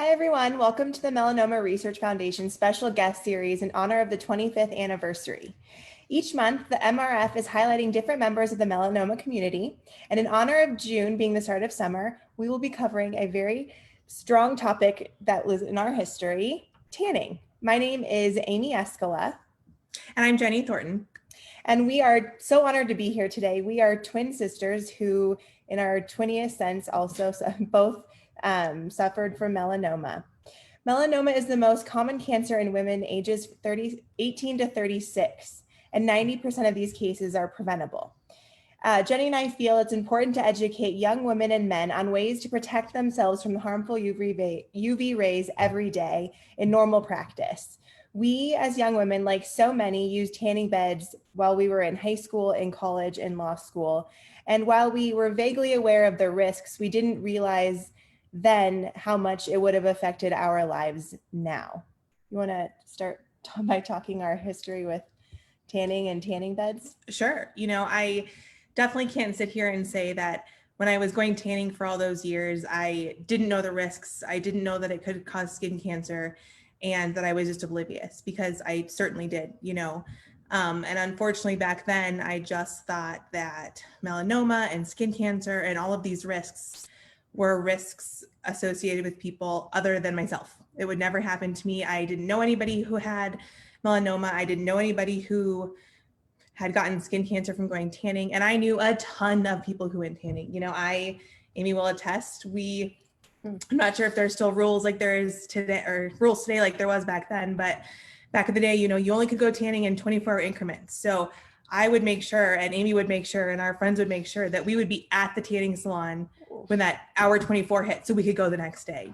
Hi, everyone. Welcome to the Melanoma Research Foundation special guest series in honor of the 25th anniversary. Each month, the MRF is highlighting different members of the melanoma community. And in honor of June being the start of summer, we will be covering a very strong topic that was in our history, tanning. My name is Amy Eskola. And I'm Jenny Thornton. And we are so honored to be here today. We are twin sisters who, in our 20th sense, also both suffered from melanoma. Melanoma is the most common cancer in women ages 18 to 36, and 90% of these cases are preventable. Jenny and I feel it's important to educate young women and men on ways to protect themselves from harmful UV rays every day in normal practice. We, as young women, like so many, used tanning beds while we were in high school, in college, and law school. And while we were vaguely aware of the risks, we didn't realize then how much it would have affected our lives now. You want to start by talking our history with tanning and tanning beds? Sure. I definitely can't sit here and say that when I was going tanning for all those years, I didn't know the risks. I didn't know that it could cause skin cancer and that I was just oblivious, because I certainly did, and unfortunately back then I just thought that melanoma and skin cancer and all of these risks were risks associated with people other than myself. It would never happen to me. I didn't know anybody who had melanoma. I didn't know anybody who had gotten skin cancer from going tanning. And I knew a ton of people who went tanning. Amy will attest, I'm not sure if there's still rules like there is today, or rules today like there was back then, but back in the day, you only could go tanning in 24-hour increments. So I would make sure, and Amy would make sure, and our friends would make sure that we would be at the tanning salon when that hour 24 hit so we could go the next day,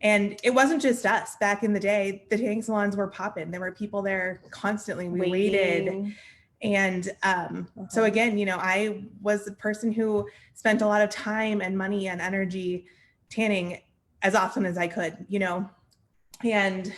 And it wasn't just us. Back in the day, the tanning salons were popping. There were people there constantly. We waited. And so again, I was the person who spent a lot of time and money and energy tanning as often as I could, and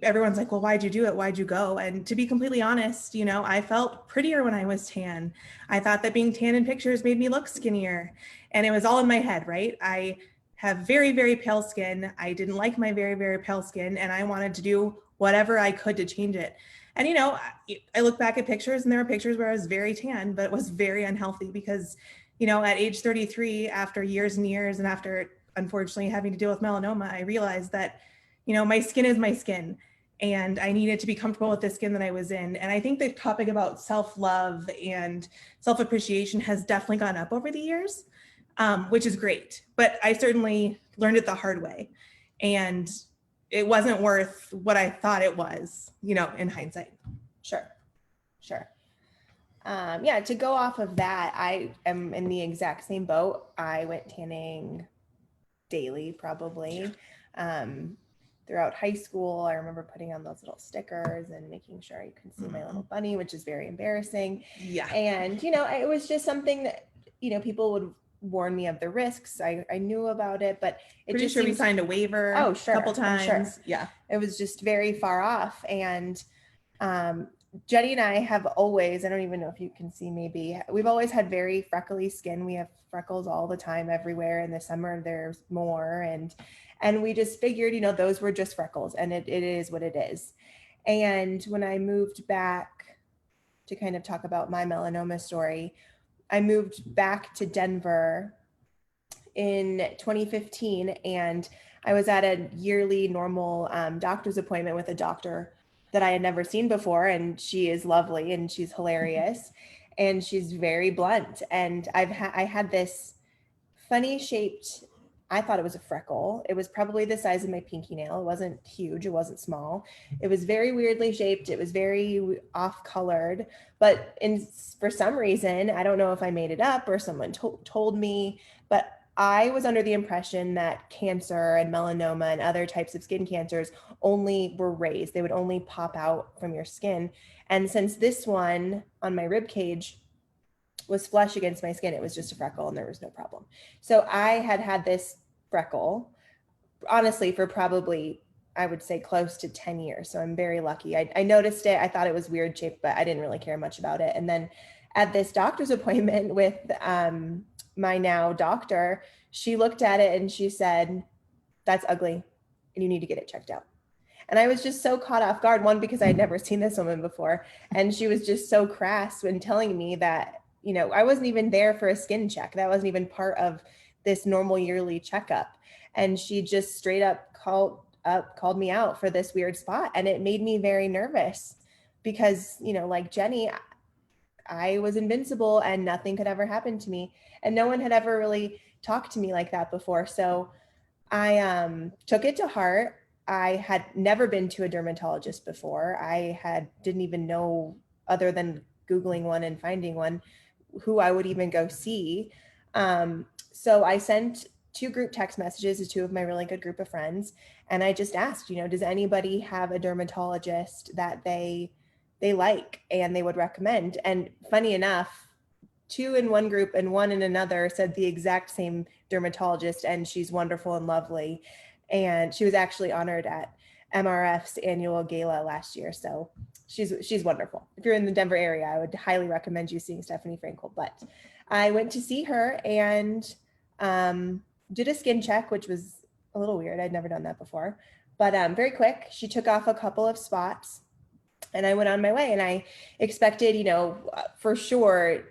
everyone's like, well, why'd you do it? Why'd you go? And to be completely honest, I felt prettier when I was tan. I thought that being tan in pictures made me look skinnier, and it was all in my head, right? I have very, very pale skin. I didn't like my very, very pale skin, and I wanted to do whatever I could to change it. And, I look back at pictures, and there were pictures where I was very tan, but it was very unhealthy because, at age 33, after years and years, and after unfortunately having to deal with melanoma, I realized that my skin is my skin, and I needed to be comfortable with the skin that I was in. And I think the topic about self-love and self-appreciation has definitely gone up over the years, which is great. But I certainly learned it the hard way. And it wasn't worth what I thought it was, in hindsight. Sure. To go off of that, I am in the exact same boat. I went tanning daily, probably. Throughout high school, I remember putting on those little stickers and making sure you can see my little bunny, which is very embarrassing. Yeah. And, it was just something that, people would warn me of the risks. I knew about it, but Pretty sure we signed a waiver a couple times. Sure. Yeah. It was just very far off. And Jenny and I have always, I don't even know if you can see, maybe, we've always had very freckly skin. We have freckles all the time, everywhere. In the summer, there's more. And we just figured, those were just freckles, and it is what it is. And when I moved back to kind of talk about my melanoma story, I moved back to Denver in 2015, and I was at a yearly normal doctor's appointment with a doctor that I had never seen before. And she is lovely, and she's hilarious, and she's very blunt. And I had this funny shaped, I thought it was a freckle. It was probably the size of my pinky nail. It wasn't huge. It wasn't small. It was very weirdly shaped. It was very off colored, but for some reason, I don't know if I made it up or someone told me, but I was under the impression that cancer and melanoma and other types of skin cancers only were raised. They would only pop out from your skin. And since this one on my rib cage was flush against my skin, it was just a freckle and there was no problem. So I had this freckle, honestly, for probably, I would say, close to 10 years. So I'm very lucky. I noticed it. I thought it was weird shape, but I didn't really care much about it. And then at this doctor's appointment with my now doctor, She looked at it and she said, "That's ugly and you need to get it checked out." And I was just so caught off guard, one, because I had never seen this woman before. And she was just so crass when telling me that, I wasn't even there for a skin check. That wasn't even part of this normal yearly checkup. And she just straight up called me out for this weird spot. And it made me very nervous because, like Jenny, I was invincible and nothing could ever happen to me. And no one had ever really talked to me like that before. So I took it to heart. I had never been to a dermatologist before. Didn't even know, other than Googling one and finding one, who I would even go see. So I sent 2 group text messages to 2 of my really good group of friends. And I just asked, does anybody have a dermatologist that they like and they would recommend? And funny enough, 2 in one group and 1 in another said the exact same dermatologist, and she's wonderful and lovely. And she was actually honored at MRF's annual gala last year. So she's wonderful. If you're in the Denver area, I would highly recommend you seeing Stephanie Frankel. But I went to see her and did a skin check, which was a little weird. I'd never done that before, but very quick. She took off a couple of spots and I went on my way. And I expected, for sure,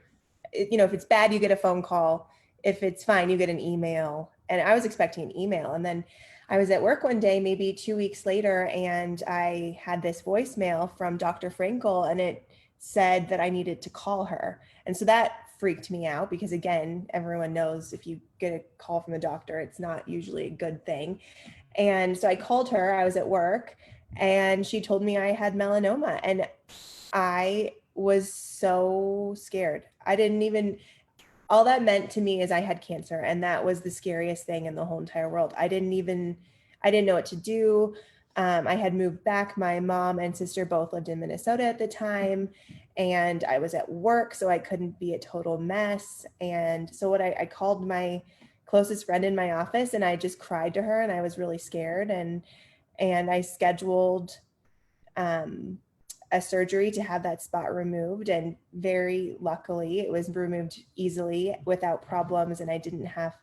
if it's bad, you get a phone call. If it's fine, you get an email. And I was expecting an email. And then I was at work one day, maybe 2 weeks later, and I had this voicemail from Dr. Frankel, and it said that I needed to call her. And so that freaked me out because, again, everyone knows if you get a call from the doctor, it's not usually a good thing. And so I called her. I was at work, and she told me I had melanoma. And I was so scared. All that meant to me is I had cancer, and that was the scariest thing in the whole entire world. I didn't know what to do. I had moved back. My mom and sister both lived in Minnesota at the time, and I was at work, so I couldn't be a total mess. And so I called my closest friend in my office, and I just cried to her, and I was really scared. And I scheduled a surgery to have that spot removed. And very luckily, it was removed easily without problems. And I didn't have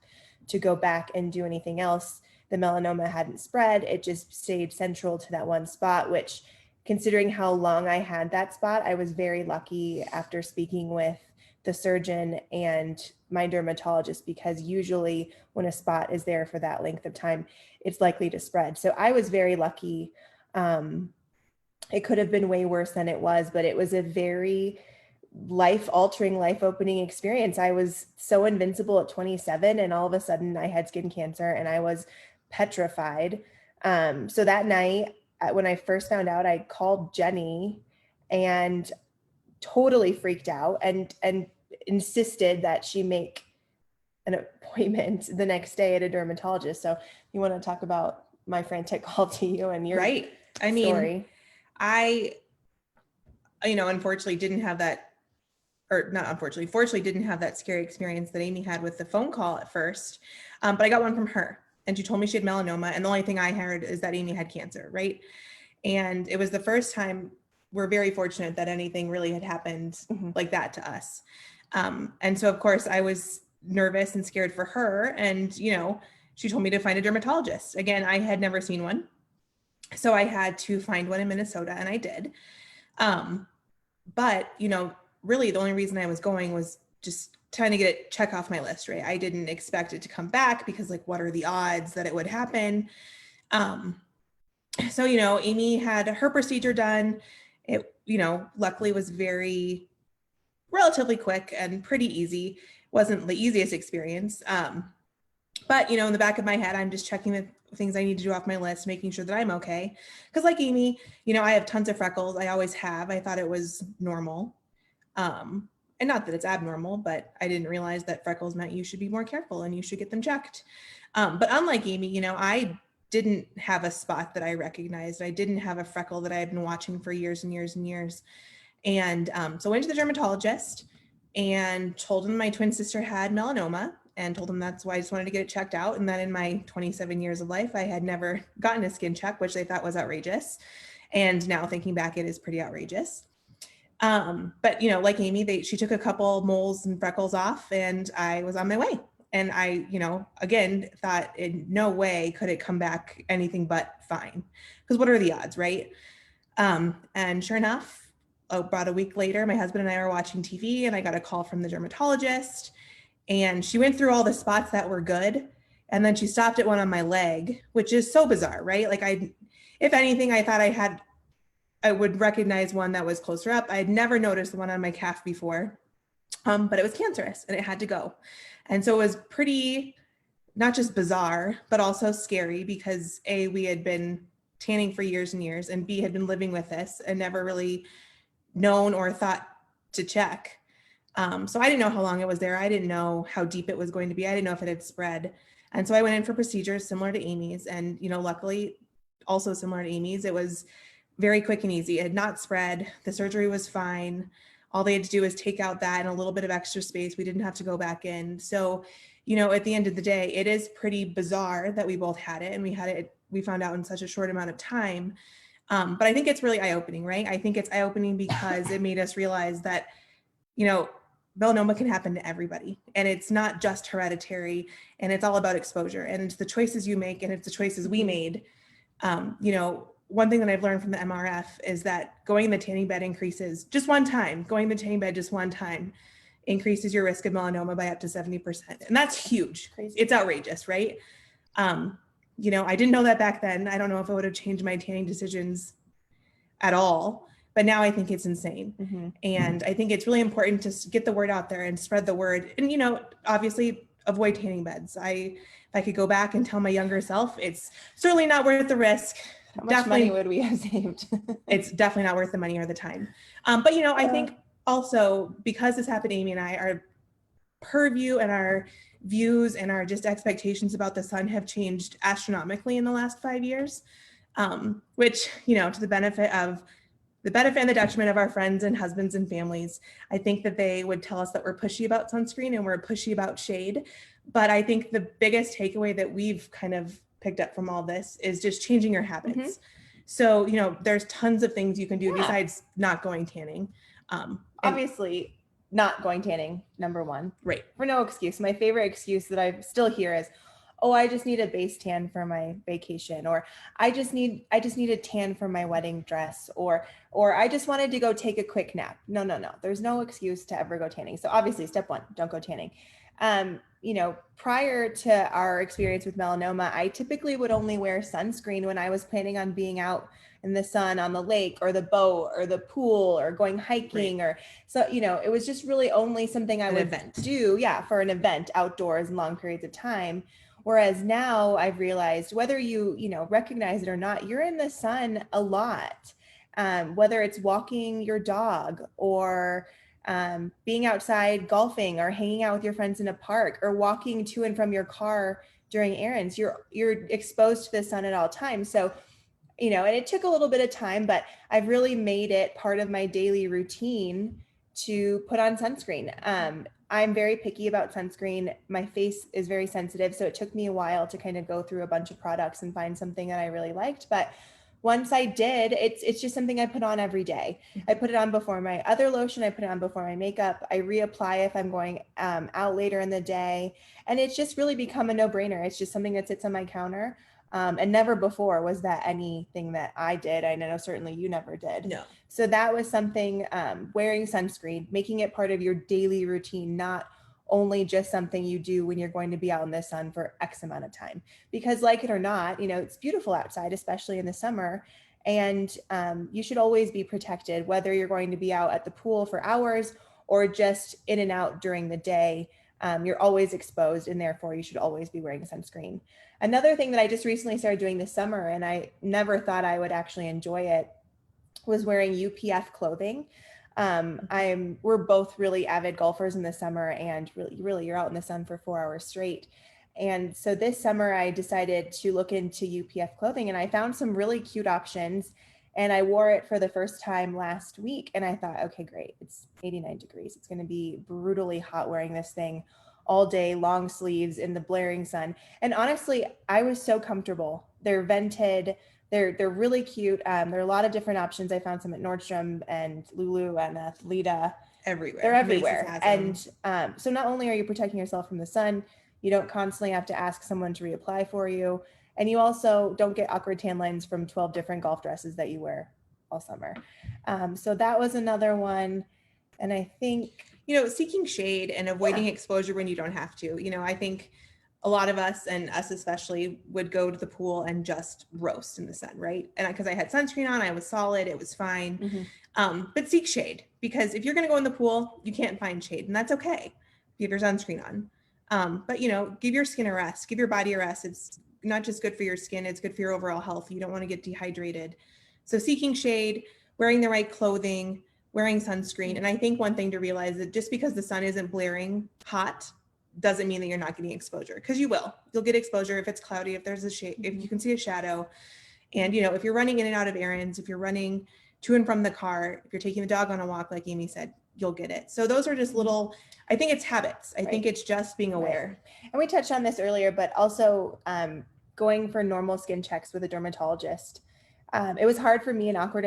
to go back and do anything else. The melanoma hadn't spread. It just stayed central to that one spot, which, considering how long I had that spot, I was very lucky after speaking with the surgeon and my dermatologist, because usually when a spot is there for that length of time, it's likely to spread. So I was very lucky. It could have been way worse than it was, but it was a very life-altering, life-opening experience. I was so invincible at 27, and all of a sudden I had skin cancer, and I was petrified. So that night, when I first found out, I called Jenny and totally freaked out and insisted that she make an appointment the next day at a dermatologist. So you want to talk about my frantic call to you and your right. I mean, I, unfortunately didn't have that, or not unfortunately, fortunately didn't have that scary experience that Amy had with the phone call at first. But I got one from her, and she told me she had melanoma. And the only thing I heard is that Amy had cancer, right? And it was the first time. We're very fortunate that anything really had happened like that to us. And so, of course, I was nervous and scared for her. And, she told me to find a dermatologist. Again, I had never seen one. So I had to find one in Minnesota, and I did. But, really the only reason I was going was just trying to get it check off my list, right? I didn't expect it to come back because, like, what are the odds that it would happen? So, Amy had her procedure done. It, luckily was relatively quick and pretty easy. Wasn't the easiest experience. But, in the back of my head, I'm just checking the things I need to do off my list, making sure that I'm okay. Because like Amy, I have tons of freckles. I always have. I thought it was normal. And not that it's abnormal, but I didn't realize that freckles meant you should be more careful and you should get them checked. But unlike Amy, I didn't have a spot that I recognized. I didn't have a freckle that I had been watching for years and years and years. And so I went to the dermatologist and told him my twin sister had melanoma, and told him that's why I just wanted to get it checked out. And that in my 27 years of life, I had never gotten a skin check, which they thought was outrageous. And now thinking back, it is pretty outrageous. But, like Amy, she took a couple moles and freckles off, and I was on my way. And I, again, thought in no way could it come back anything but fine. Because what are the odds, right? And sure enough, about a week later, my husband and I were watching TV and I got a call from the dermatologist, and she went through all the spots that were good. And then she stopped at one on my leg, which is so bizarre, right? Like if anything, I thought I would recognize one that was closer up. I had never noticed the one on my calf before, but it was cancerous and it had to go. And so it was pretty, not just bizarre, but also scary because A, we had been tanning for years and years, and B, had been living with this and never really known or thought to check. So I didn't know how long it was there. I didn't know how deep it was going to be. I didn't know if it had spread. And so I went in for procedures similar to Amy's, and, luckily also similar to Amy's, it was very quick and easy. It had not spread. The surgery was fine. All they had to do was take out that and a little bit of extra space. We didn't have to go back in. So, at the end of the day, it is pretty bizarre that we both had it, and we found out in such a short amount of time. But I think it's really eye-opening, right? I think it's eye-opening because it made us realize that, melanoma can happen to everybody, and it's not just hereditary, and it's all about exposure, and it's the choices you make, and it's the choices we made. One thing that I've learned from the MRF is that going in the tanning bed increases going in the tanning bed just one time increases your risk of melanoma by up to 70%. And that's huge. Crazy. It's outrageous, right? I didn't know that back then. I don't know if it would have changed my tanning decisions at all, but now I think it's insane. Mm-hmm. And I think it's really important to get the word out there and spread the word. And, obviously avoid tanning beds. If I could go back and tell my younger self, it's certainly not worth the risk. How much money would we have saved? It's definitely not worth the money or the time. But, I think also because this happened to Amy and I, our purview and our views and our just expectations about the sun have changed astronomically in the last 5 years, which, to the benefit and the detriment of our friends and husbands and families. I think that they would tell us that we're pushy about sunscreen and we're pushy about shade. But I think the biggest takeaway that we've kind of picked up from all this is just changing your habits. Mm-hmm. So, there's tons of things you can do besides not going tanning. Obviously, not going tanning, number one. Right. For no excuse. My favorite excuse that I still hear is, oh, I just need a base tan for my vacation, or I just need a tan for my wedding dress, or I just wanted to go take a quick nap. No. There's no excuse to ever go tanning. So obviously, step one, don't go tanning. Prior to our experience with melanoma, I typically would only wear sunscreen when I was planning on being out in the sun on the lake or the boat or the pool or going hiking. Right. Or so, it was just really only something I would do. Yeah. For an event outdoors in long periods of time. Whereas now I've realized whether you recognize it or not, you're in the sun a lot, whether it's walking your dog or being outside golfing or hanging out with your friends in a park or walking to and from your car during errands. You're exposed to the sun at all times. So, and it took a little bit of time, but I've really made it part of my daily routine to put on sunscreen. I'm very picky about sunscreen. My face is very sensitive. So it took me a while to kind of go through a bunch of products and find something that I really liked. But once I did, it's just something I put on every day. I put it on before my other lotion. I put it on before my makeup. I reapply if I'm going out later in the day. And it's just really become a no-brainer. It's just something that sits on my counter. And never before was that anything that I did. I know certainly you never did. No. So that was something, wearing sunscreen, making it part of your daily routine, not only just something you do when you're going to be out in the sun for X amount of time. Because like it or not, it's beautiful outside, especially in the summer. And you should always be protected, whether you're going to be out at the pool for hours or just in and out during the day. You're always exposed, and therefore you should always be wearing Sunscreen. Another thing that I just recently started doing this summer, and I never thought I would actually enjoy it, was wearing UPF clothing. We're both really avid golfers in the summer, and really you're out in the sun for 4 hours straight. And so this summer I decided to look into UPF clothing, and I found some really cute options, and I wore it for the first time last week. And I thought, okay, great. It's 89 degrees. It's going to be brutally hot wearing this thing all day, long sleeves in the blaring sun. And honestly, I was so comfortable. They're vented. They're really cute. There are a lot of different options. I found some at Nordstrom and Lulu and Athleta. Everywhere. They're everywhere. And so not only are you protecting yourself from the sun, You don't constantly have to ask someone to reapply for you. And you also don't get awkward tan lines from 12 different golf dresses that you wear all summer. So that was another one. And I think, seeking shade and avoiding exposure when you don't have to. I think a lot of us, and us especially, would go to the pool and just roast in the sun, right? And because I had sunscreen on, I was solid, it was fine. But seek shade, because if you're going to go in the pool, you can't find shade, and that's okay if your sunscreen on. But give your skin a rest, give your body a rest. It's not just good for your skin, it's good for your overall health. You don't want to get dehydrated. So seeking shade, wearing the right clothing, wearing sunscreen. And I think one thing to realize that just because the sun isn't blaring hot doesn't mean that you're not getting exposure, because you'll get exposure if it's cloudy, if there's a shade, if you can see a shadow. And if you're running in and out of errands, if you're running to and from the car, if you're taking the dog on a walk, like Amy said, you'll get it. So those are just little, I think it's habits. I think it's just being aware. And we touched on this earlier, but also going for normal skin checks with a dermatologist. It was hard for me and awkward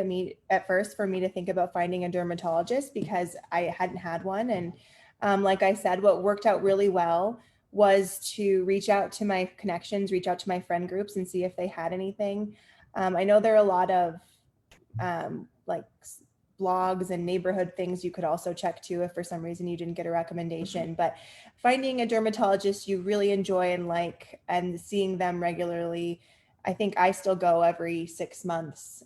at first for me to think about finding a dermatologist because I hadn't had one. And like I said, what worked out really well was to reach out to my connections, reach out to my friend groups and see if they had anything. I know there are a lot of like blogs and neighborhood things you could also check too if for some reason you didn't get a recommendation. But finding a dermatologist you really enjoy and like, and seeing them regularly, I think I still go every 6 months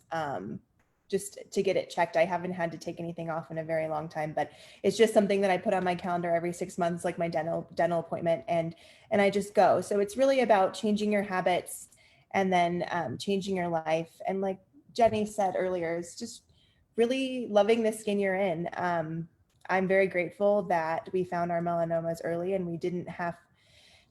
just to get it checked. I haven't had to take anything off in a very long time, but it's just something that I put on my calendar every 6 months, like my dental appointment, and I just go. So it's really about changing your habits and then changing your life. And like Jenny said earlier, it's just really loving the skin you're in. I'm very grateful that we found our melanomas early and we didn't have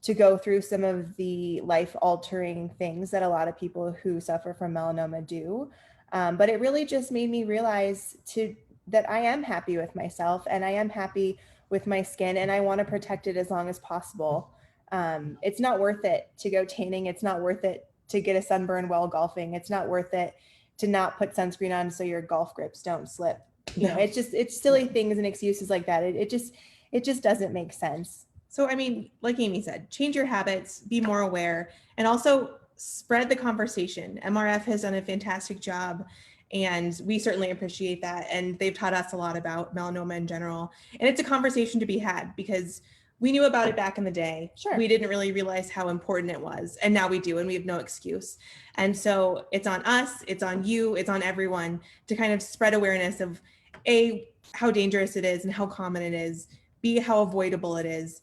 to go through some of the life-altering things that a lot of people who suffer from melanoma do. But it really just made me realize that I am happy with myself and I am happy with my skin and I want to protect it as long as possible. It's not worth it to go tanning. It's not worth it to get a sunburn while golfing. It's not worth it to not put sunscreen on so your golf grips don't slip. It's silly things and excuses like that. It just doesn't make sense. So, I mean, like Amy said, change your habits, be more aware, and also spread the conversation. MRF has done a fantastic job, and we certainly appreciate that. And they've taught us a lot about melanoma in general. And it's a conversation to be had because we knew about it back in the day. Sure. We didn't really realize how important it was. And now we do, and we have no excuse. And so it's on us, it's on you, it's on everyone to kind of spread awareness of A, how dangerous it is and how common it is, B, how avoidable it is,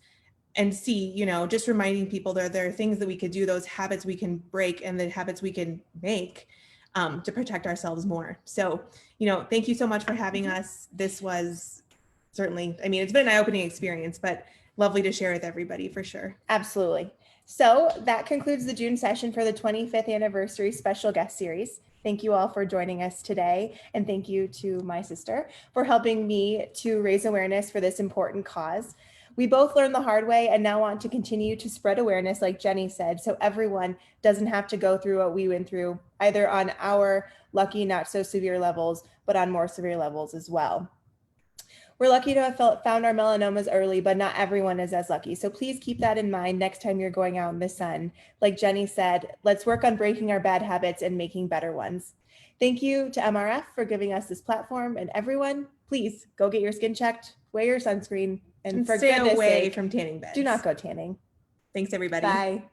and C, just reminding people there are things that we could do, those habits we can break and the habits we can make to protect ourselves more. So, thank you so much for having us. This was certainly, it's been an eye-opening experience, but lovely to share with everybody for sure. Absolutely. So that concludes the June session for the 25th anniversary special guest series. Thank you all for joining us today. And thank you to my sister for helping me to raise awareness for this important cause. We both learned the hard way and now want to continue to spread awareness, like Jenny said, so everyone doesn't have to go through what we went through, either on our lucky, not so severe levels, but on more severe levels as well. We're lucky to have found our melanomas early, but not everyone is as lucky. So please keep that in mind next time you're going out in the sun. Like Jenny said, let's work on breaking our bad habits and making better ones. Thank you to MRF for giving us this platform, and everyone, please go get your skin checked, wear your sunscreen, and for stay goodness away sake, from tanning beds. Do not go tanning. Thanks, everybody. Bye.